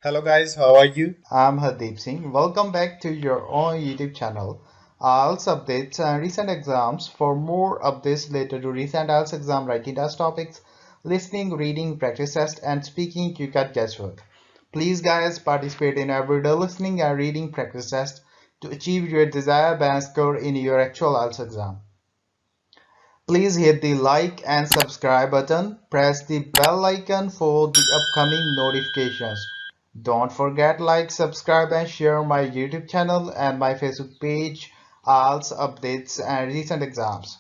Hello guys, how are you? I'm Hardeep Singh. Welcome back to your own YouTube channel. IELTS updates and recent exams. For more updates related to recent IELTS exam writing test topics, listening, reading, practice test, and speaking, you got guesswork. Please, guys, participate in everyday listening and reading practice test to achieve your desired band score in your actual IELTS exam. Please hit the like and subscribe button. Press the bell icon for the upcoming notifications. Don't forget like, subscribe and share my YouTube channel and my Facebook page, IELTS updates and recent exams.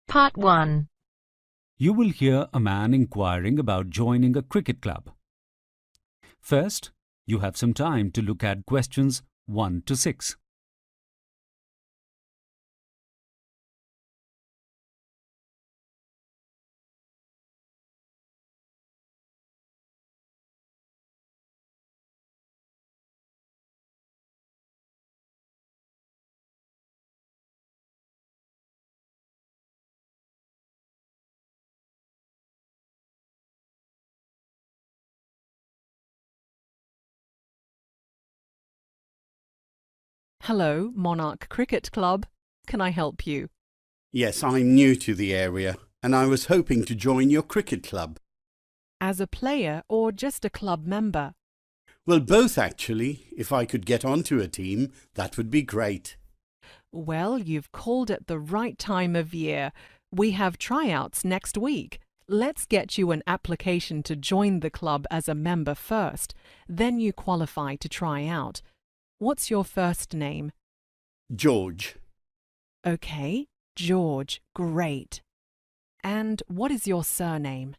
Part 1. You will hear a man inquiring about joining a cricket club. First, you have some time to look at questions 1 to 6. Hello, Monarch Cricket Club. Can I help you? Yes, I'm new to the area and I was hoping to join your cricket club. As a player or just a club member? Well, both actually. If I could get onto a team, that would be great. Well, you've called at the right time of year. We have tryouts next week. Let's get you an application to join the club as a member first. Then you qualify to try out. What's your first name? George. Okay, George. Great. And what is your surname?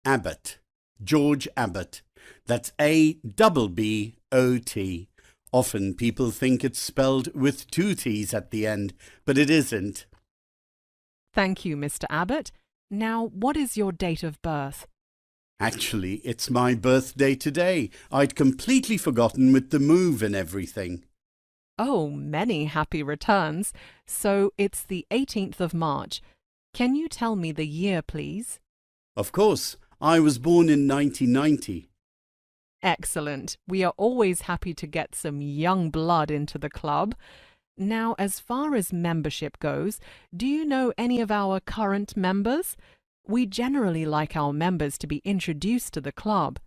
Abbott. George Abbott. That's Abbot. Often people think it's spelled with two T's at the end, but it isn't. Thank you, Mr. Abbott. Now, what is your date of birth? Actually, it's my birthday today. I'd completely forgotten with the move and everything. Oh, many happy returns. So it's the 18th of March. Can you tell me the year, please? Of course, I was born in 1990. Excellent. We are always happy to get some young blood into the club. Now, as far as membership goes, do you know any of our current members? We generally like our members to be introduced to the club.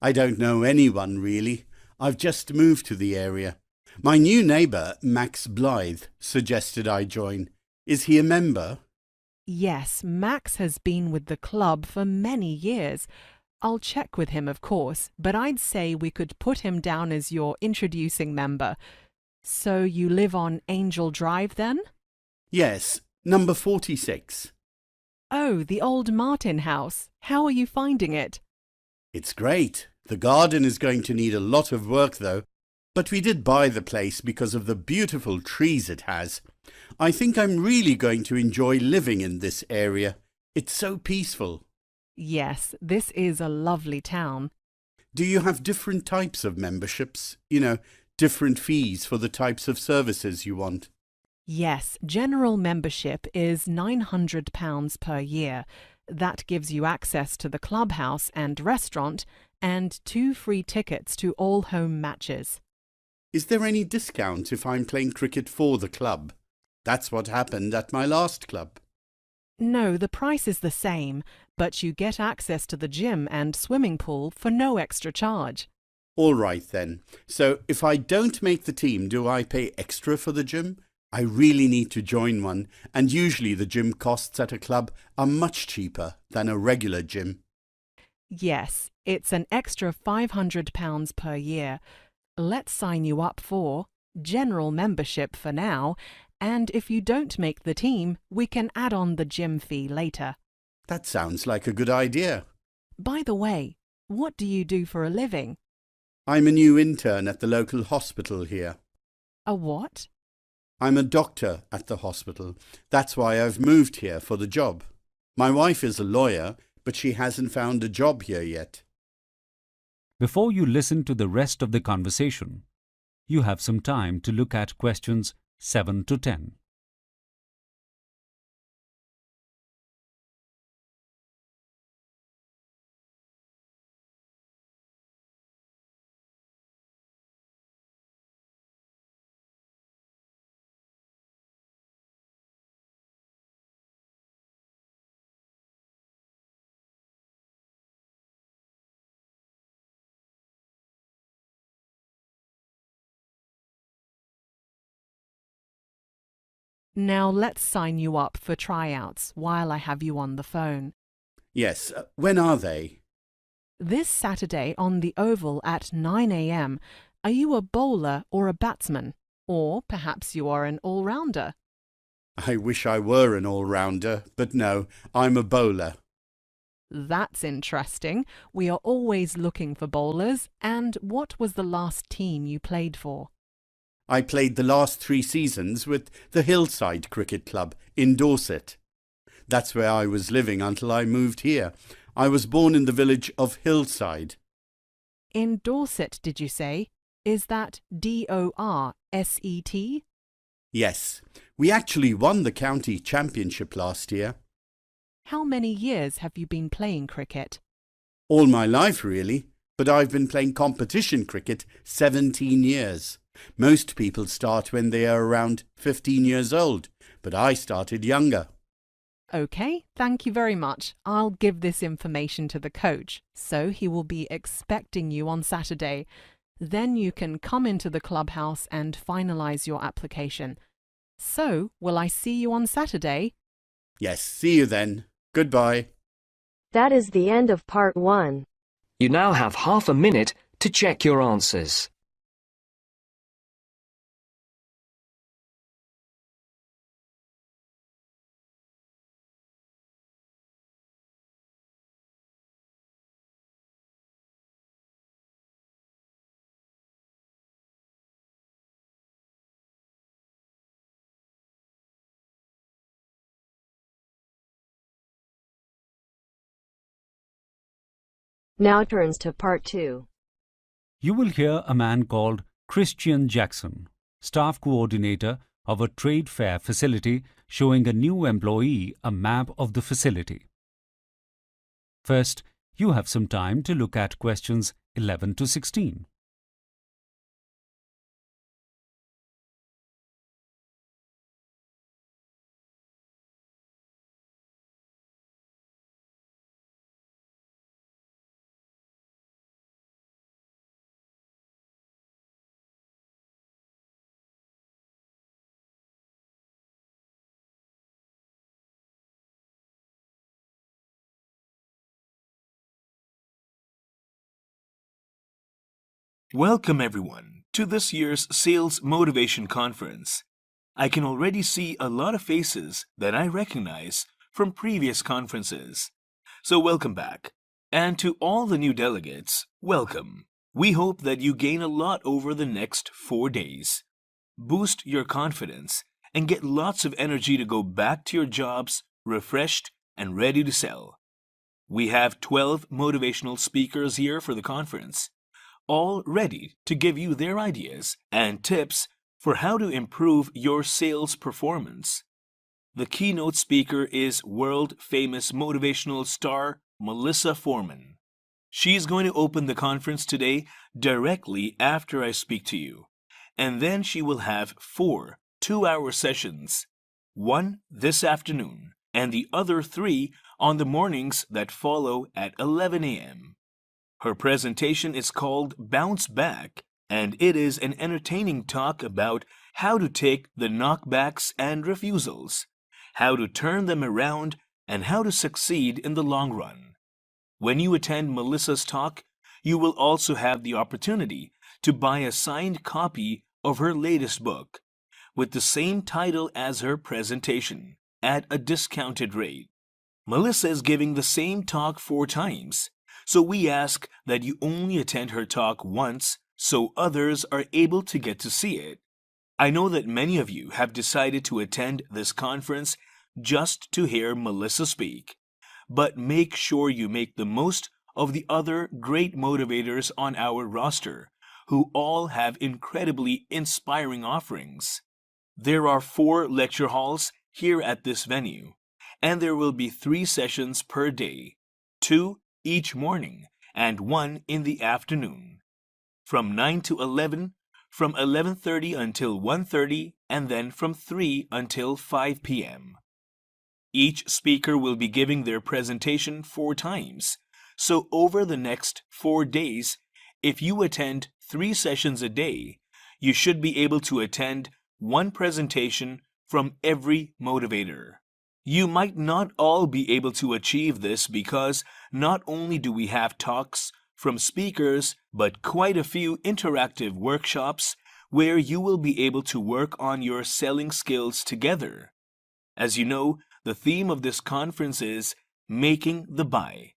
I don't know anyone really. I've just moved to the area. My new neighbour, Max Blythe, suggested I join. Is he a member? Yes, Max has been with the club for many years. I'll check with him, of course, but I'd say we could put him down as your introducing member. So you live on Angel Drive then? Yes, number 46. Oh, the old Martin house. How are you finding it? It's great. The garden is going to need a lot of work though, but we did buy the place because of the beautiful trees it has. I think I'm really going to enjoy living in this area. It's so peaceful. Yes, this is a lovely town. Do you have different types of memberships? Different fees for the types of services you want? Yes, general membership is £900 per year. That gives you access to the clubhouse and restaurant and 2 free tickets to all home matches. Is there any discount if I'm playing cricket for the club? That's what happened at my last club. No, the price is the same, but you get access to the gym and swimming pool for no extra charge. All right then. So if I don't make the team, do I pay extra for the gym? I really need to join one, and usually the gym costs at a club are much cheaper than a regular gym. Yes, it's an extra £500 per year. Let's sign you up for general membership for now, and if you don't make the team, we can add on the gym fee later. That sounds like a good idea. By the way, what do you do for a living? I'm a new intern at the local hospital here. A what? I'm a doctor at the hospital. That's why I've moved here for the job. My wife is a lawyer, but she hasn't found a job here yet. Before you listen to the rest of the conversation, you have some time to look at questions 7 to 10. Now let's sign you up for tryouts while I have you on the phone. Yes, when are they? This Saturday on the Oval at 9 a.m. Are you a bowler or a batsman? Or perhaps you are an all-rounder? I wish I were an all-rounder, but no, I'm a bowler. That's interesting. We are always looking for bowlers. And what was the last team you played for? I played the last 3 seasons with the Hillside Cricket Club in Dorset. That's where I was living until I moved here. I was born in the village of Hillside. In Dorset, did you say? Is that D-O-R-S-E-T? Yes, we actually won the county championship last year. How many years have you been playing cricket? All my life, really, but I've been playing competition cricket 17 years. Most people start when they are around 15 years old, but I started younger. OK, thank you very much. I'll give this information to the coach, so he will be expecting you on Saturday. Then you can come into the clubhouse and finalise your application. So, will I see you on Saturday? Yes, see you then. Goodbye. That is the end of part 1. You now have half a minute to check your answers. Now turns to part 2. You will hear a man called Christian Jackson, staff coordinator of a trade fair facility, showing a new employee a map of the facility. First, you have some time to look at questions 11 to 16. Welcome everyone to this year's Sales Motivation Conference. I can already see a lot of faces that I recognize from previous conferences. So welcome back. And to all the new delegates, welcome. We hope that you gain a lot over the next 4 days. Boost your confidence and get lots of energy to go back to your jobs refreshed and ready to sell. We have 12 motivational speakers here for the conference, all ready to give you their ideas and tips for how to improve your sales performance. The keynote speaker is world-famous motivational star Melissa Foreman. She's going to open the conference today directly after I speak to you, and then she will have 4 two-hour sessions, 1 this afternoon and the other 3 on the mornings that follow at 11 a.m. Her presentation is called Bounce Back, and it is an entertaining talk about how to take the knockbacks and refusals, how to turn them around, and how to succeed in the long run. When you attend Melissa's talk, you will also have the opportunity to buy a signed copy of her latest book with the same title as her presentation at a discounted rate. Melissa is giving the same talk 4 times. So we ask that you only attend her talk once so others are able to get to see it. I know that many of you have decided to attend this conference just to hear Melissa speak, but make sure you make the most of the other great motivators on our roster, who all have incredibly inspiring offerings. There are 4 lecture halls here at this venue, and there will be 3 sessions per day, 2 each morning and 1 in the afternoon, from 9 to 11, from 11:30 until 1:30, and then from 3 until 5 p.m. Each speaker will be giving their presentation 4 times, so over the next 4 days, if you attend 3 sessions a day, you should be able to attend 1 presentation from every motivator. You might not all be able to achieve this because not only do we have talks from speakers, but quite a few interactive workshops where you will be able to work on your selling skills together. As you know, the theme of this conference is making the buy.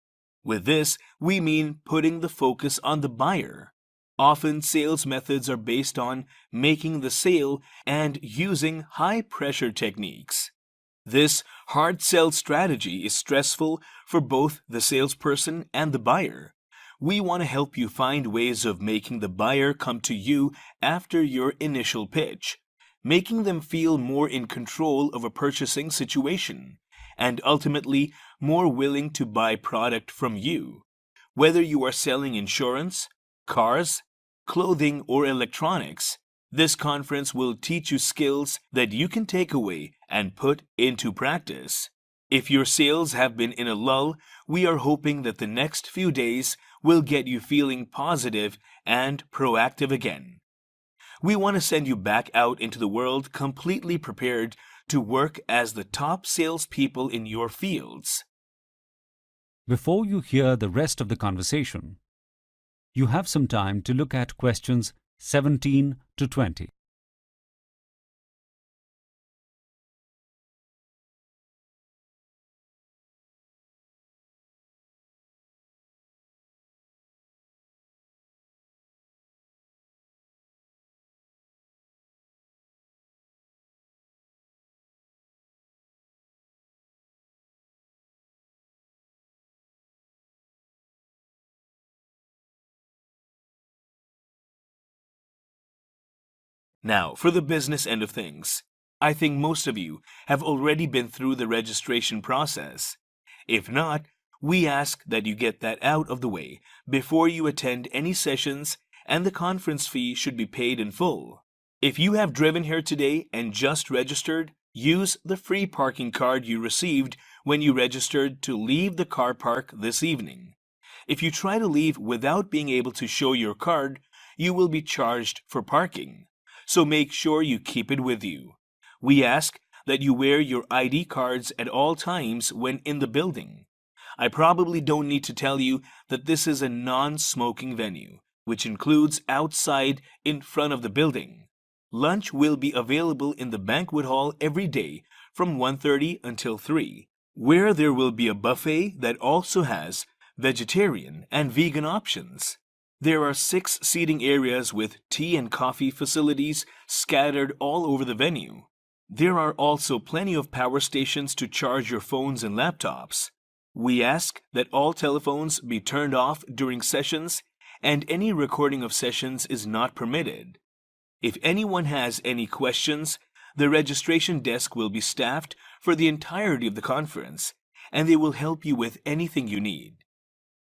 With this, we mean putting the focus on the buyer. Often, sales methods are based on making the sale and using high-pressure techniques. This hard sell strategy is stressful for both the salesperson and the buyer. We want to help you find ways of making the buyer come to you after your initial pitch, making them feel more in control of a purchasing situation, and ultimately more willing to buy product from you. Whether you are selling insurance, cars, clothing, or electronics, this conference will teach you skills that you can take away and put into practice. If your sales have been in a lull, we are hoping that the next few days will get you feeling positive and proactive again. We want to send you back out into the world completely prepared to work as the top salespeople in your fields. Before you hear the rest of the conversation, you have some time to look at questions 17 to 20. Now, for the business end of things, I think most of you have already been through the registration process. If not, we ask that you get that out of the way before you attend any sessions, and the conference fee should be paid in full. If you have driven here today and just registered, use the free parking card you received when you registered to leave the car park this evening. If you try to leave without being able to show your card, you will be charged for parking. So make sure you keep it with you. We ask that you wear your ID cards at all times when in the building. I probably don't need to tell you that this is a non-smoking venue, which includes outside in front of the building. Lunch will be available in the banquet hall every day from 1:30 until 3, where there will be a buffet that also has vegetarian and vegan options. There are 6 seating areas with tea and coffee facilities scattered all over the venue. There are also plenty of power stations to charge your phones and laptops. We ask that all telephones be turned off during sessions, and any recording of sessions is not permitted. If anyone has any questions, the registration desk will be staffed for the entirety of the conference, and they will help you with anything you need.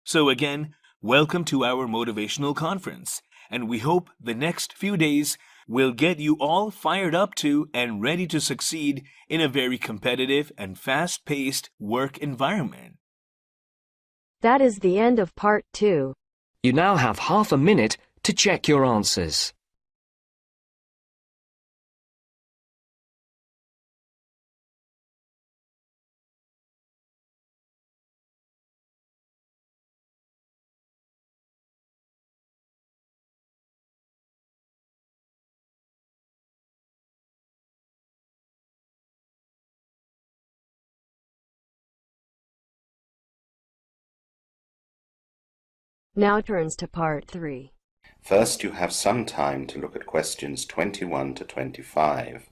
So again, welcome to our motivational conference, and we hope the next few days will get you all fired up to and ready to succeed in a very competitive and fast-paced work environment. That is the end of part 2. You now have half a minute to check your answers. Now turns to part 3. First, you have some time to look at questions 21 to 25.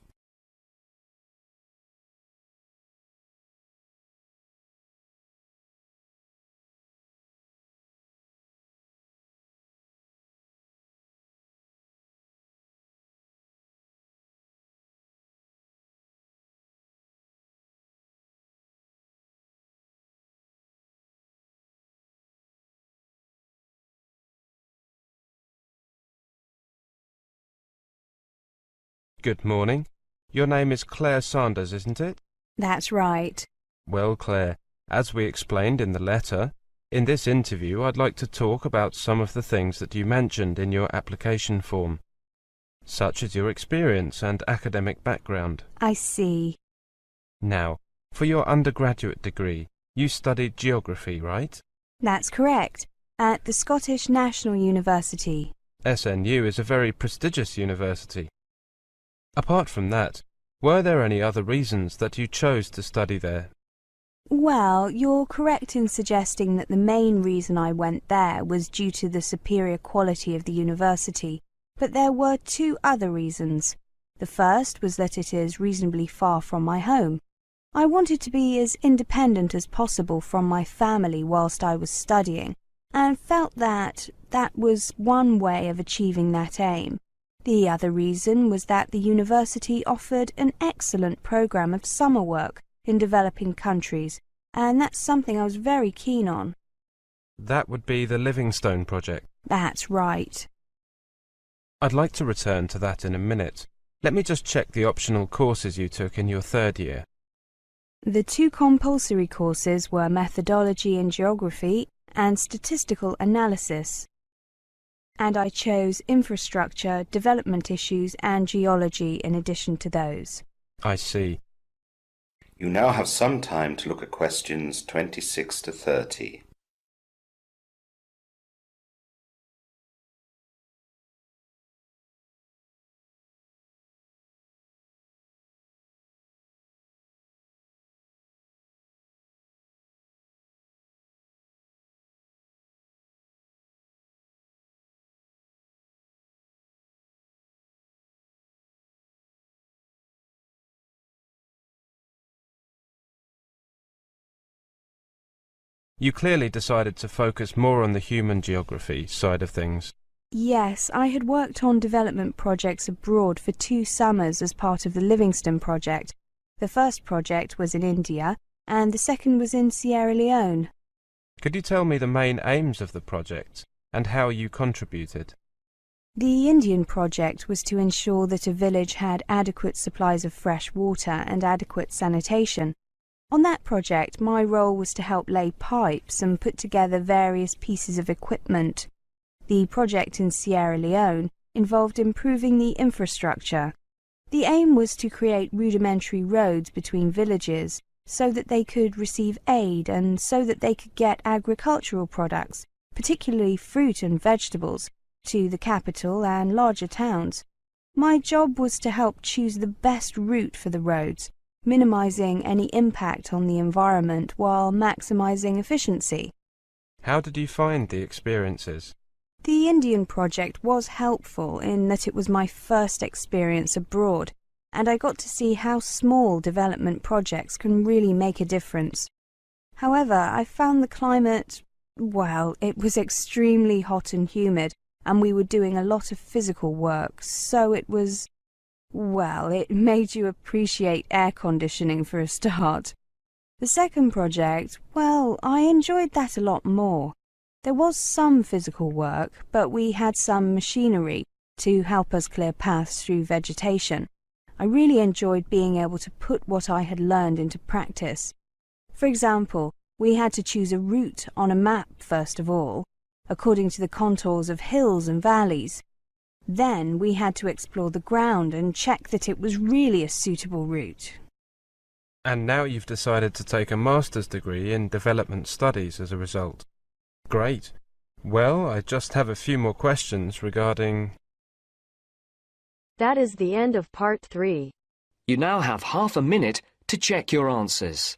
Good morning. Your name is Claire Sanders, isn't it? That's right. Well, Claire, as we explained in the letter, in this interview I'd like to talk about some of the things that you mentioned in your application form. such as your experience and academic background. I see. Now, for your undergraduate degree, you studied geography, right? That's correct. At the Scottish National University. SNU is a very prestigious university. Apart from that, were there any other reasons that you chose to study there? Well, you're correct in suggesting that the main reason I went there was due to the superior quality of the university, but there were two other reasons. The first was that it is reasonably far from my home. I wanted to be as independent as possible from my family whilst I was studying, and felt that that was one way of achieving that aim. The other reason was that the university offered an excellent program of summer work in developing countries, and that's something I was very keen on. That would be the Livingstone project. That's right. I'd like to return to that in a minute. Let me just check the optional courses you took in your third year. The two compulsory courses were methodology in geography and statistical analysis. And I chose infrastructure, development issues and geology in addition to those. I see. You now have some time to look at questions 26 to 30. You clearly decided to focus more on the human geography side of things. Yes, I had worked on development projects abroad for 2 summers as part of the Livingstone project. The first project was in India, and the second was in Sierra Leone. Could you tell me the main aims of the project and how you contributed? The Indian project was to ensure that a village had adequate supplies of fresh water and adequate sanitation. On that project, my role was to help lay pipes and put together various pieces of equipment. The project in Sierra Leone involved improving the infrastructure. The aim was to create rudimentary roads between villages so that they could receive aid and so that they could get agricultural products, particularly fruit and vegetables, to the capital and larger towns. My job was to help choose the best route for the roads, minimizing any impact on the environment while maximizing efficiency. How did you find the experiences? The Indian project was helpful in that it was my first experience abroad, and I got to see how small development projects can really make a difference. However, I found the climate, well, it was extremely hot and humid, and we were doing a lot of physical work, so it was, well, it made you appreciate air conditioning for a start. The second project, well, I enjoyed that a lot more. There was some physical work, but we had some machinery to help us clear paths through vegetation. I really enjoyed being able to put what I had learned into practice. For example, we had to choose a route on a map first of all, according to the contours of hills and valleys. Then we had to explore the ground and check that it was really a suitable route. And now you've decided to take a master's degree in development studies as a result. Great. Well, I just have a few more questions regarding... That is the end of part 3. You now have half a minute to check your answers.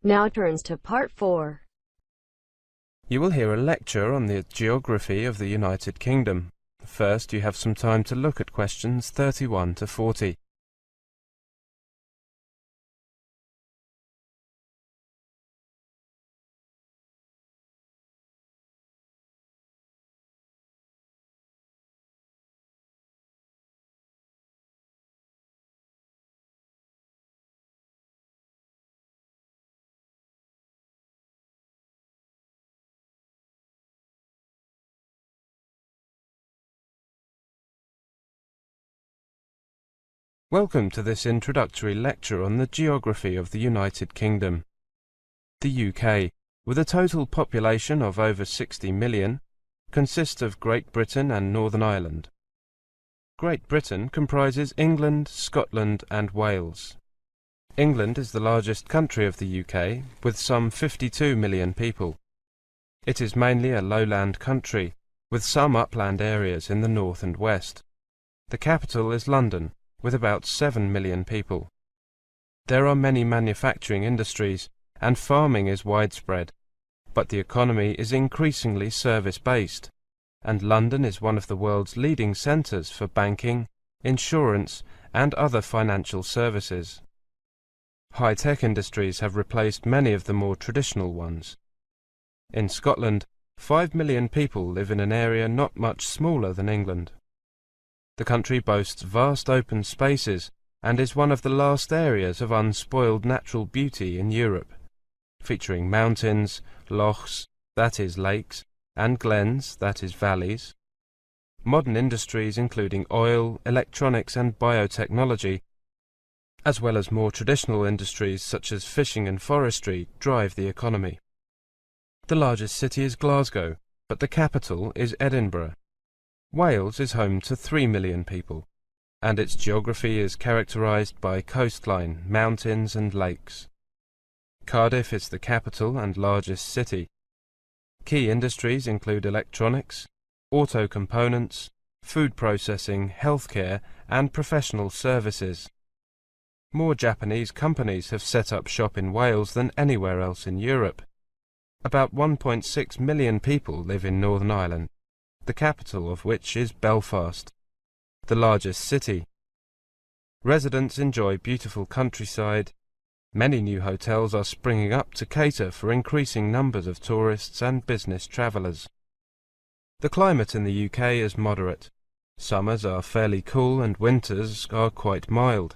Now turns to part 4. You will hear a lecture on the geography of the United Kingdom. First, you have some time to look at questions 31 to 40. Welcome to this introductory lecture on the geography of the United Kingdom. The UK, with a total population of over 60 million, consists of Great Britain and Northern Ireland. Great Britain comprises England, Scotland and Wales. England is the largest country of the UK, with some 52 million people. It is mainly a lowland country, with some upland areas in the north and west. The capital is London, with about 7 million people. There are many manufacturing industries, and farming is widespread, but the economy is increasingly service-based, and London is one of the world's leading centres for banking, insurance, and other financial services. High-tech industries have replaced many of the more traditional ones. In Scotland, 5 million people live in an area not much smaller than England. The country boasts vast open spaces and is one of the last areas of unspoiled natural beauty in Europe, featuring mountains, lochs, that is lakes, and glens, that is valleys. Modern industries including oil, electronics and biotechnology, as well as more traditional industries such as fishing and forestry, drive the economy. The largest city is Glasgow, but the capital is Edinburgh. Wales is home to 3 million people, and its geography is characterised by coastline, mountains and lakes. Cardiff is the capital and largest city. Key industries include electronics, auto components, food processing, healthcare and professional services. More Japanese companies have set up shop in Wales than anywhere else in Europe. About 1.6 million people live in Northern Ireland, the capital of which is Belfast, the largest city. Residents enjoy beautiful countryside. Many new hotels are springing up to cater for increasing numbers of tourists and business travellers. The climate in the UK is moderate. Summers are fairly cool and winters are quite mild.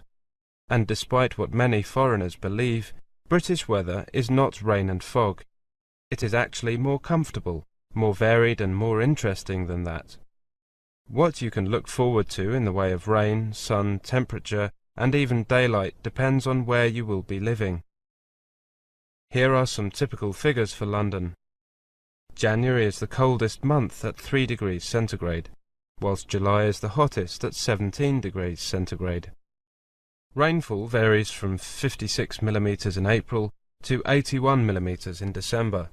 And despite what many foreigners believe, British weather is not rain and fog. It is actually more comfortable, more varied and more interesting than that. What you can look forward to in the way of rain, sun, temperature, and even daylight depends on where you will be living. Here are some typical figures for London. January is the coldest month at 3 degrees centigrade, whilst July is the hottest at 17 degrees centigrade. Rainfall varies from 56 millimetres in April to 81 millimetres in December.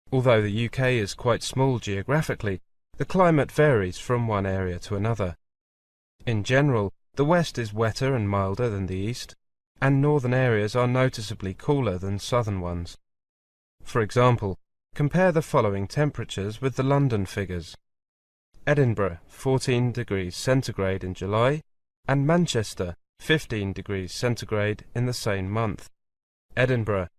Although the UK is quite small geographically, the climate varies from one area to another. In general, the west is wetter and milder than the east, and northern areas are noticeably cooler than southern ones. For example, compare the following temperatures with the London figures. Edinburgh, 14 degrees centigrade in July, and Manchester, 15 degrees centigrade in the same month. Edinburgh,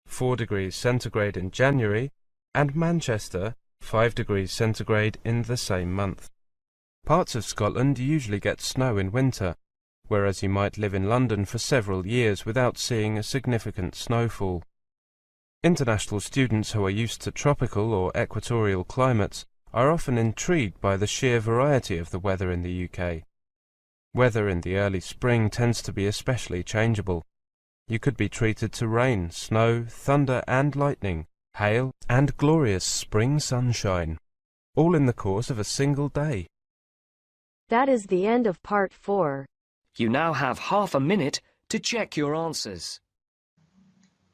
4 degrees centigrade in January, and Manchester, 5 degrees centigrade in the same month. Parts of Scotland usually get snow in winter, whereas you might live in London for several years without seeing a significant snowfall. International students who are used to tropical or equatorial climates are often intrigued by the sheer variety of the weather in the UK. Weather in the early spring tends to be especially changeable. You could be treated to rain, snow, thunder and lightning, hail and glorious spring sunshine, all in the course of a single day. That is the end of part 4. You now have half a minute to check your answers.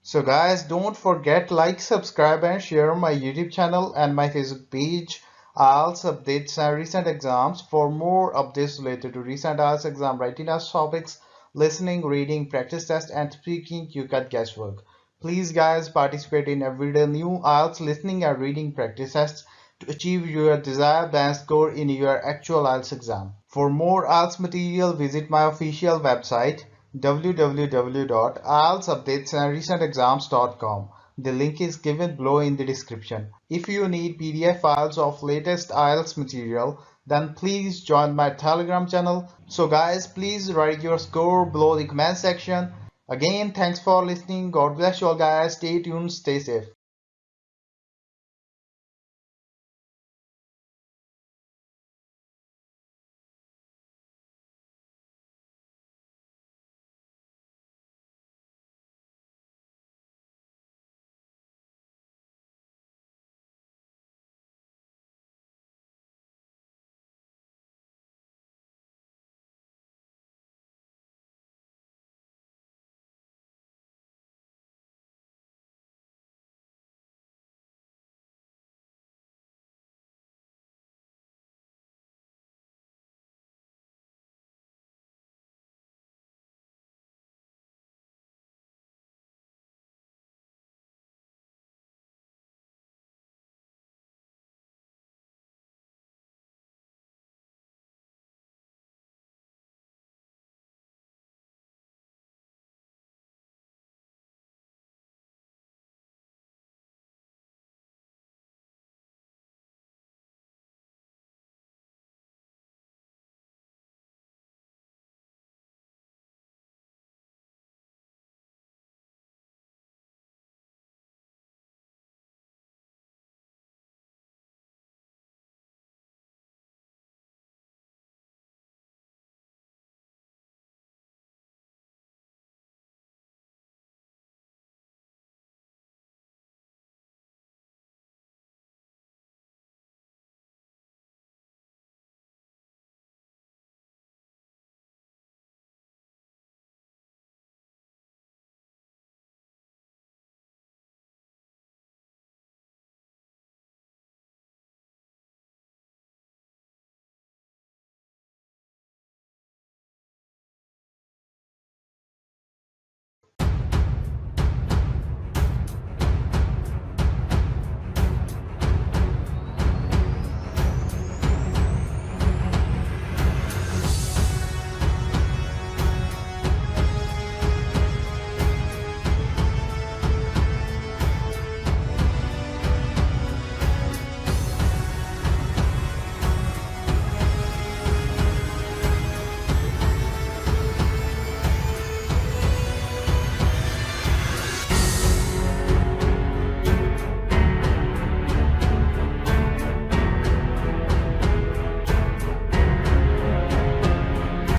So guys, don't forget like, subscribe and share my YouTube channel and my Facebook page. IELTS updates and recent exams. For more updates related to recent IELTS exam writing as topics, listening, reading, practice test and speaking, you got guesswork. Please guys, participate in everyday new IELTS listening and reading practice tests to achieve your desired band score in your actual IELTS exam. For more IELTS material, visit my official website www.ieltsupdatesandrecentexams.com. The link is given below in the description. If you need PDF files of latest IELTS material, then please join my Telegram channel. So guys, please write your score below the comment section. Again, thanks for listening. God bless you all guys. Stay tuned, stay safe.